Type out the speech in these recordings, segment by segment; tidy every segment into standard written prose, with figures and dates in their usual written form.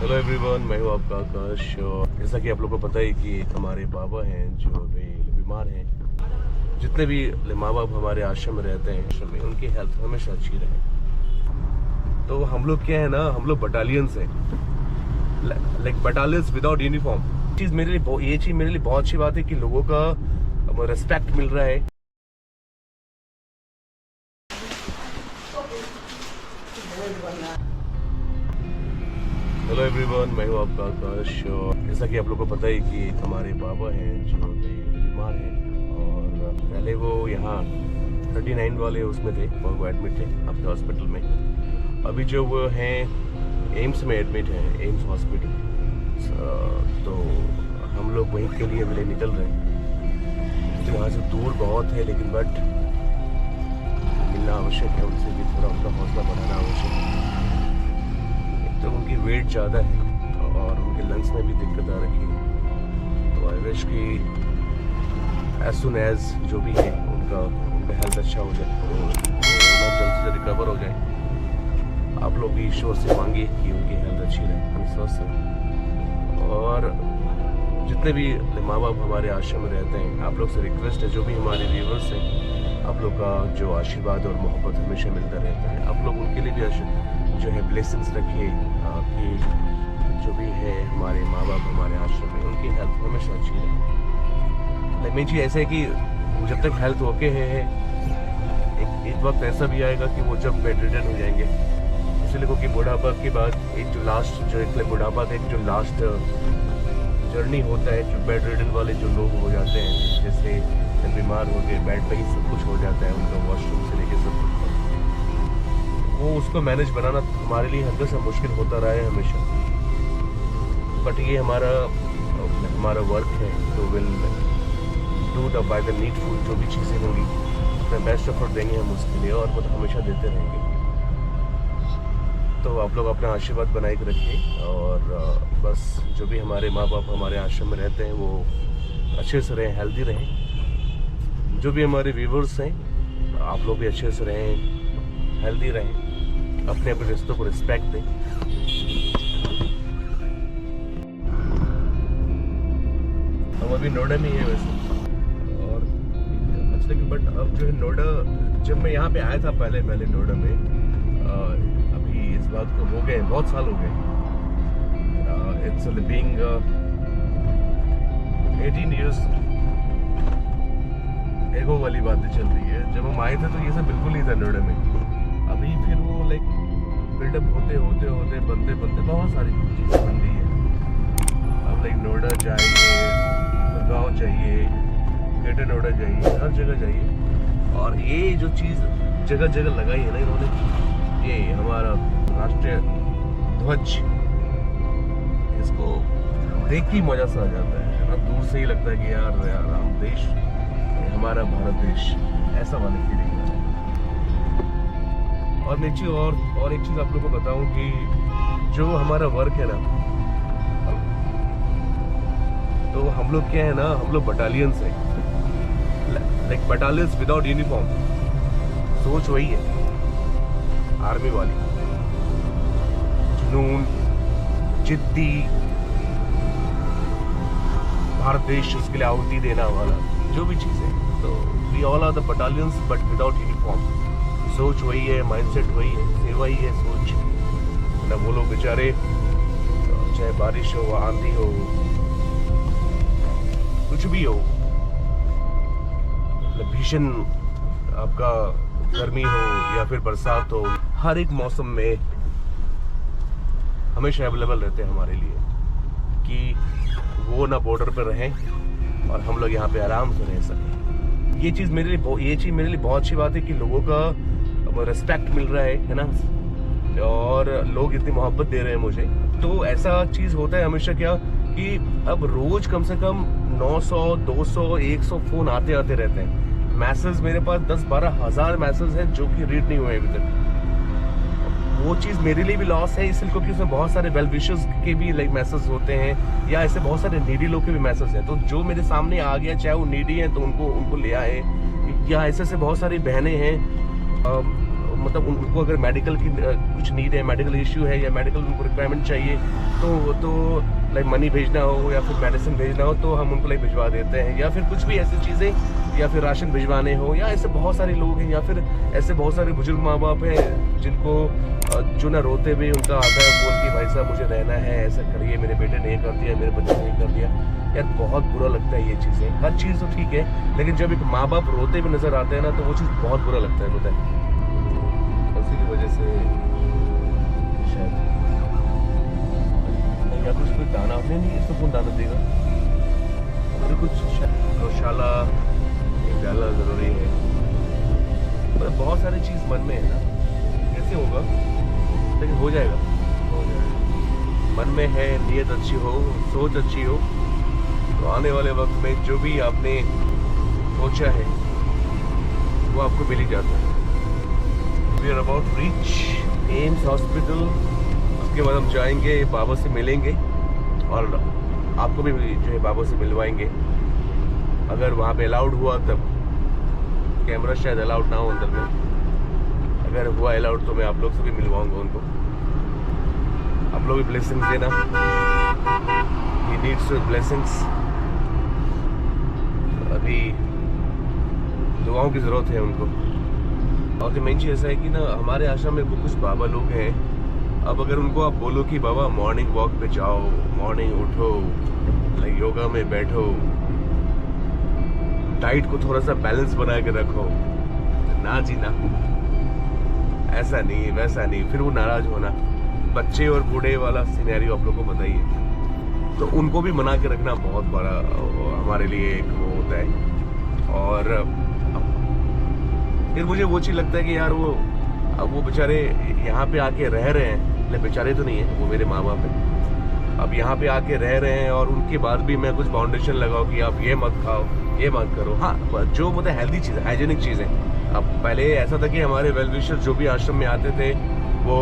Hello everyone, मैं हूँ आपका आकाश। और जैसा कि आप लोगों को पता है कि हमारे बाबा हैं जो अभी बीमार हैं। जितने भी माँ बाप हमारे आश्रम में रहते हैं, आश्रम में उनकी हेल्थ हमेशा अच्छी रहे। तो हम लोग क्या है ना, हम लोग बटालियंस हैं, लाइक बटालियंस विदाउट यूनिफॉर्म। ये चीज़ मेरे लिए बहुत अच्छी बात है कि लोगों का रिस्पेक्ट मिल रहा है। हेलो एवरीवन, मैं हूँ आपका आकाश। और जैसा कि आप लोगों को पता है कि हमारे बाबा हैं जो अभी बीमार हैं। और पहले वो यहाँ 39 वाले उसमें थे और वो एडमिट थे अपने हॉस्पिटल में। अभी जो वो हैं एम्स में एडमिट हैं, एम्स हॉस्पिटल। तो हम लोग वहीं के लिए मिले निकल रहे हैं। तो यहाँ से दूर बहुत है, लेकिन बट मिलना आवश्यक है उनसे भी, थोड़ा उनका हौसला बढ़ाना आवश्यक है। तो उनकी वेट ज़्यादा है और उनके लंग्स में भी दिक्कत आ रखी है। तो आई विश कि एज सुन एज जो भी है उनका हेल्थ अच्छा हो जाए, तो जल्द से रिकवर हो जाए। आप लोग भी ईश्वर से मांगिए कि उनकी हेल्थ अच्छी रहे, हम स्वस्थ हैं। और जितने भी माँ बाप हमारे आश्रम में रहते हैं, आप लोग से रिक्वेस्ट है, जो भी हमारे व्यूवर्स हैं, आप लोग का जो आशीर्वाद और मोहब्बत हमेशा मिलता रहता है। आप लोग उनके लिए भी जो है ब्लेसिंग्स रखिए कि जो भी है हमारे माँ बाप हमारे आश्रम में, उनकी हेल्थ हमेशा अच्छी रहे। मेन चीज़ ऐसा है कि जब तक हेल्थ ओके है, एक वक्त ऐसा भी आएगा कि वो जब बेड रिडन हो जाएंगे। इसलिए क्योंकि बुढ़ापा के बाद एक जो लास्ट जो एक बुढ़ापा का एक जो लास्ट जर्नी होता है, जो बेड रिडन वाले जो लोग हो जाते हैं, जैसे बीमार हो गए, बेड पे ही सब कुछ हो जाता है उनका, वॉशरूम से लेके सब कुछ, वो उसको मैनेज बनाना हमारे लिए हमेशा मुश्किल होता रहा है हमेशा। बट ये हमारा वर्क है, तो will do the by the needful. जो भी चीज़ें होंगी अपना बेस्ट एफर्ट देंगे हम उसके लिए, और मतलब हमेशा देते रहेंगे। तो आप लोग अपना आशीर्वाद बनाए के रखिए। और बस जो भी हमारे माँ बाप हमारे आश्रम में रहते हैं वो अच्छे से रहें, हेल्दी रहें। जो भी हमारे व्यूवर्स हैं, आप लोग भी अच्छे से रहें, हेल्दी रहें, अपने अपने रिश्तों को रिस्पेक्ट दें। हम अभी नोएडा में ही है वैसे, और अच्छा, लेकिन बट अब जो है नोएडा, जब मैं यहाँ पे आया था पहले नोएडा में, अभी इस बात को हो गए बहुत साल हो गए। इट्स बीइंग 18 years एगो वाली बातें चल रही है। जब हम आए थे तो ये सब बिल्कुल नहीं था नोएडा में। अभी फिर वो लाइक बिल्डअप होते बनते बहुत सारी चीज़ें बन गई है। अब लाइक नोएडा जाइए, गुड़गांव जाइए, ग्रेटर नोएडा जाइए, हर जगह जाइए। और ये जो चीज़ जगह जगह लगाई है ना इन्होंने, ये हमारा राष्ट्रीय ध्वज, इसको देख के मज़ा सा आ जाता है ना। दूर से ही लगता है कि यार हम देश, हमारा भारत देश, ऐसा वाली फीलिंग है। और एक चीज़ और एक चीज़ आप लोगों को बताऊं कि जो हमारा वर्क है ना, तो हम लोग क्या है ना, हम लोग बटालियंस हैं, लाइक बटालियंस विदाउट यूनिफॉर्म। सोच वही है आर्मी वाली, जुनून, जिद्दी, भारत देश उसके लिए आहुति देना वाला जो भी चीज़ है। तो we all are the battalions but without uniform. सोच वही है, माइंडसेट वही है, सेवा ही है सोच ना। वो लोग बेचारे, चाहे बारिश हो, आंधी हो, कुछ भी हो, मतलब भीषण आपका गर्मी हो या फिर बरसात हो, हर एक मौसम में हमेशा अवेलेबल रहते हैं हमारे लिए, कि वो ना बॉर्डर पर रहें और हम लोग यहाँ पे आराम से रह सकें। ये चीज़ मेरे लिए बहुत अच्छी बात है कि लोगों का रिस्पेक्ट मिल रहा है ना, और लोग इतनी मोहब्बत दे रहे हैं मुझे। तो ऐसा चीज़ होता है हमेशा क्या कि अब रोज कम से कम 900, 200, 100 फ़ोन आते रहते हैं। मैसेज मेरे पास 10-12 हज़ार मैसेज हैं जो कि रीड नहीं हुए अभी तक। वो चीज़ मेरे लिए भी लॉस है, इसलिए क्योंकि उसमें बहुत सारे वेल विशर्स के भी लाइक मैसेज होते हैं, या ऐसे बहुत सारे नीडी लोग के भी मैसेज हैं। तो जो मेरे सामने आ गया, चाहे वो नीडी है तो उनको ले आए, या ऐसे बहुत सारी बहनें हैं मतलब उनको अगर मेडिकल की कुछ नीड है, मेडिकल इश्यू है या मेडिकल उनको रिक्वायरमेंट चाहिए तो लाइक मनी भेजना हो या फिर मेडिसिन भेजना हो तो हम उनको लाइक भिजवा देते हैं, या फिर कुछ भी ऐसी चीज़ें, या फिर राशन भिजवाने हो, या ऐसे बहुत सारे लोग हैं, या फिर ऐसे बहुत सारे बुजुर्ग माँ बाप हैं जिनको जो ना रोते हुए उनका आता है बोल कि भाई साहब मुझे रहना है, ऐसा करिए, मेरे बेटे ने कर दिया, मेरे बच्चे ने कर दिया। यार बहुत बुरा लगता है ये चीज़ें। हर चीज़ तो ठीक है, लेकिन जब एक माँ बाप रोते हुए नजर आते हैं ना तो वो चीज़ बहुत बुरा लगता है, पता है। उसी की वजह से शायद या कुछ कोई दाना नहीं, इसको कौन दाना देगा, तो कुछ गौशाला डालना जरूरी है। पर बहुत सारी चीज़ मन में है ना, कैसे होगा, लेकिन हो जाएगा। मन में है, नीयत अच्छी हो, सोच अच्छी हो, तो आने वाले वक्त में जो भी आपने सोचा है वो आपको मिल ही जाता है। We are about reach AIIMS hospital. उसके बाद हम जाएंगे, बाबा से मिलेंगे और आपको भी जो है बाबा से मिलवाएंगे, अगर वहाँ पे अलाउड हुआ तब। कैमरा शायद अलाउड ना हो अंदर में, अगर हुआ अलाउड तो मैं आप लोग से भी मिलवाऊंगा उनको। आप लोग भी ब्लेसिंग्स देना, ही नीड्स ब्लेसिंग्स। अभी दुआओं की ज़रूरत है उनको। और जो मेन चीज़ ऐसा है कि ना, हमारे आश्रम में कुछ बाबा लोग हैं, अब अगर उनको आप बोलो कि बाबा मॉर्निंग वॉक पे जाओ, मॉर्निंग उठो, लाइक योगा में बैठो, डाइट को थोड़ा सा बैलेंस बना के रखो, ना जी ना, ऐसा नहीं वैसा नहीं, फिर वो नाराज होना। बच्चे और बूढ़े वाला सिनेरियो आप लोगों को बताइए, तो उनको भी मना के रखना बहुत बड़ा हमारे लिए एक वो होता है। और फिर मुझे वो चीज़ लगता है कि यार वो बेचारे यहाँ पे आके रह रहे हैं, बेचारे तो नहीं है, वो मेरे माँ बाप हैं, अब यहाँ पे आके रह रहे हैं और उनके बाद भी मैं कुछ बाउंडेशन लगाऊँ कि आप ये मत खाओ, ये मत करो। हाँ, जो मतलब हेल्दी चीज़, हाइजेनिक चीज़ें। अब पहले ऐसा था कि हमारे वेल विशर जो भी आश्रम में आते थे वो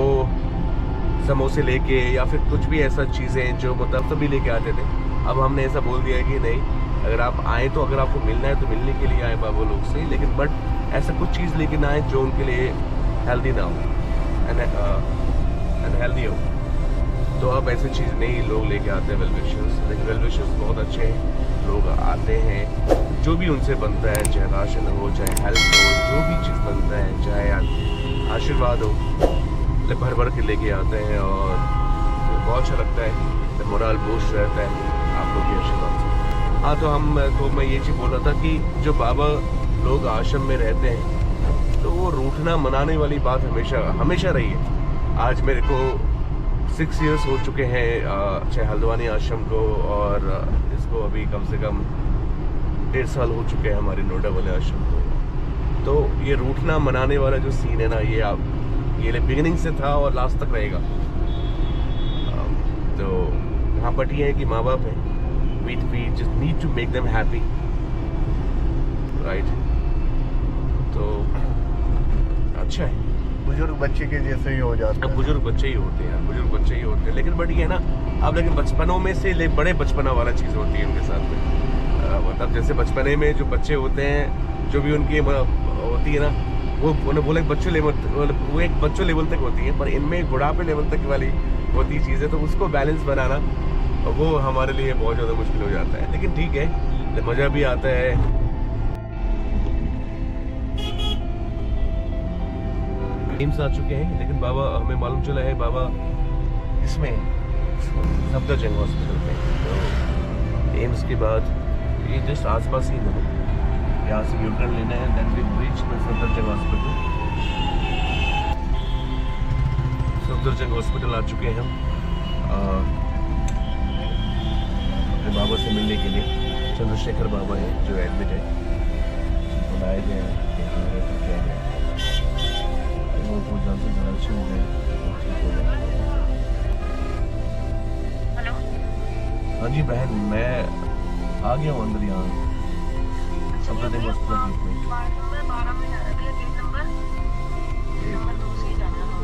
समोसे लेके या फिर कुछ भी ऐसा चीज़ें जो मतलब सभी लेके आते थे। अब हमने ऐसा बोल दिया कि नहीं, अगर आप आए तो अगर आपको मिलना है तो मिलने के लिए आए बाबा लोग से, लेकिन बट ऐसा कुछ चीज़ लेके ना आए जो उनके लिए हेल्दी ना हो, अनहेल्दी हो। तो अब ऐसी चीज़ नहीं लोग लेके आते हैं वेल विशर्स। लेकिन वेल विशर्स बहुत अच्छे हैं, लोग आते हैं, जो भी उनसे बनता है, चाहे राशन हो, चाहे हेल्प हो, जो भी चीज़ बनता है, चाहे आशीर्वाद हो, भर भर के लेके आते हैं और बहुत अच्छा लगता है, मोरल बूस्ट रहता है आप लोग के आशीर्वाद से। हाँ, तो मैं ये चीज़ बोल रहा था कि जो बाबा लोग आश्रम में रहते हैं तो वो रूठना मनाने वाली बात हमेशा रही है। आज मेरे को 6 इयर्स हो चुके हैं चाहे हल्द्वानी आश्रम को, और इसको अभी कम से कम 1.5 साल हो चुके हैं हमारे नोएडा वाले आश्रम को। तो ये रूठना मनाने वाला जो सीन है ना, ये बिगिनिंग से था और लास्ट तक रहेगा। तो यहाँ पर ये है कि माँ बाप हैं, we just need to make them happy, right? तो अच्छा है, बुजुर्ग बच्चे के जैसे ही हो जाते हैं। बुजुर्ग बच्चे ही होते हैं, बुजुर्ग बच्चे ही होते हैं। लेकिन बट ये ना, अब लेकिन बचपनों में से बड़े बचपना वाला चीज़ होती है उनके साथ में। मतलब जैसे बचपने में जो बच्चे होते हैं, जो भी उनकी होती है ना, वो उन्हें बोले बच्चों लेवल, वो एक बच्चों लेवल तक होती है, पर इनमें बुढ़ापे लेवल तक वाली होती चीज़ है। तो उसको बैलेंस बनाना वो हमारे लिए बहुत ज़्यादा मुश्किल हो जाता है। लेकिन ठीक है, मज़ा भी आता है। एम्स आ चुके हैं, लेकिन बाबा हमें मालूम चला है बाबा इसमें सफदरजंग हॉस्पिटल में। तो एम्स के बाद ये जस्ट आसपास ही है, यहाँ से यूटर्न लेना है, then we reach the Safdarjung hospital. Safdarjung hospital आ चुके हैं हम अपने बाबा से मिलने के लिए। चंद्रशेखर बाबा है जो एडमिट है, बुलाए गए हैं। हेलो, हाँ जी बहन, मैं आ गया हूँ अंदर यहाँ सफदरजंग हॉस्पिटल में। नंबर 12 में जाना है, गेट नंबर 2 से जाना है।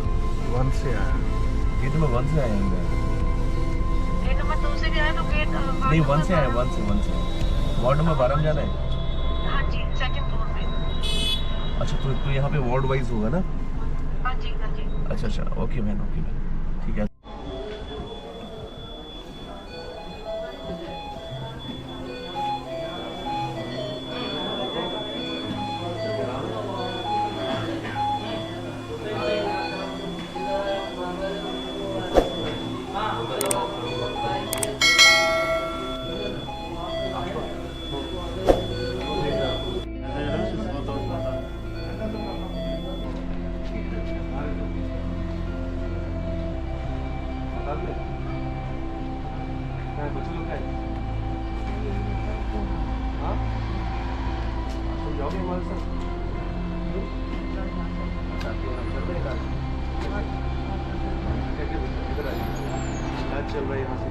1 से आया, गेट नंबर 1 से आया अंदर। गेट नंबर 2 से भी आया तो गेट नहीं 1 से आया, 1 से वार्ड नंबर 12 में जाना है। हाँ जी, 2nd फ्लोर पे। अच्छा, तो यहाँ पे वार्ड वाइज होगा ना? जी हाँ जी। अच्छा अच्छा, ओके बहन, ओके बहन, ठीक है। चल रहा है यहाँ से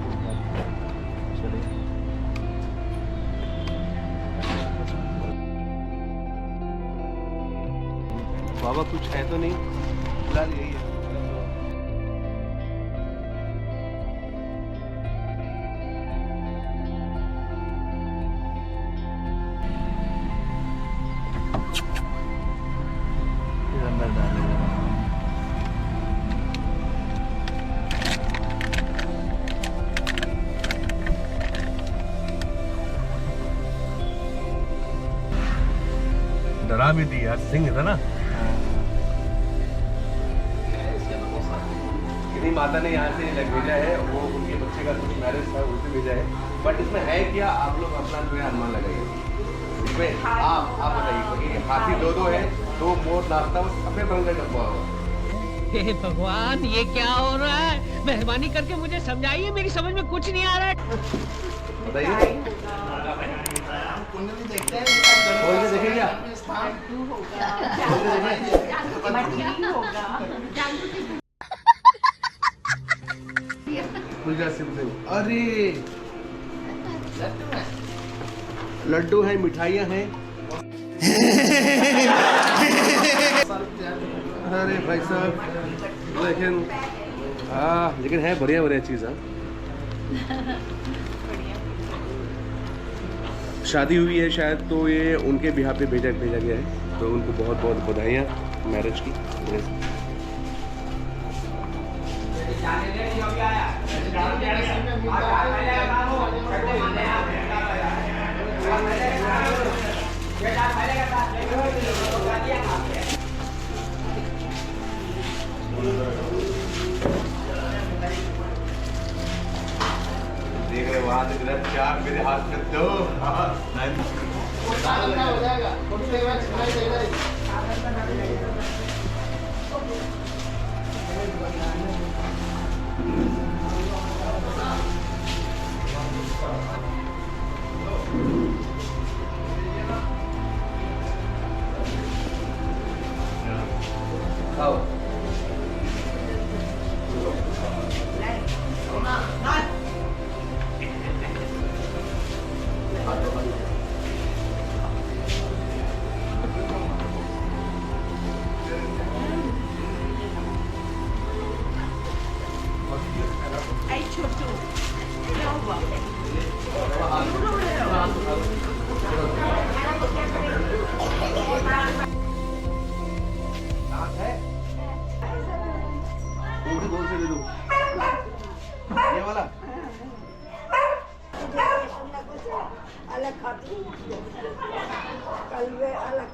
चलिए। बाबा कुछ है तो नहीं, फिलहाल यही है। अंदर डालेगा। डरा भी दी यार, सिंह था ना। किन्हीं माता ने यहाँ से भेजा है, वो उनके बच्चे का कुछ मैरिज था, उनसे भेजा है। बट इसमें है क्या, आप लोग अपना जो है अनुमान लगाइए। इसमें आप बताइए कि हाथी दो है, 2 मोर नाश्ता अपने रंग का डब्बा होगा। हे भगवान, ये क्या हो रहा है? मेहरबानी करके मुझे समझाइए, मेरी समझ में कुछ नहीं आ रहा है। बताइए, खोल के देखें क्या? अरे लड्डू है, मिठाइयाँ हैं। अरे भाई साहब, लेकिन है बढ़िया बढ़िया चीज़ है। शादी हुई है शायद, तो ये उनके बिहार पे भेजा गया है, तो उनको बहुत बहुत बधाइयाँ मैरिज की। देख रहे वहां से 4 मेरे हाथ में 2। हो जाएगा। ये वाला अलग खाती हूँ, कल वे अलग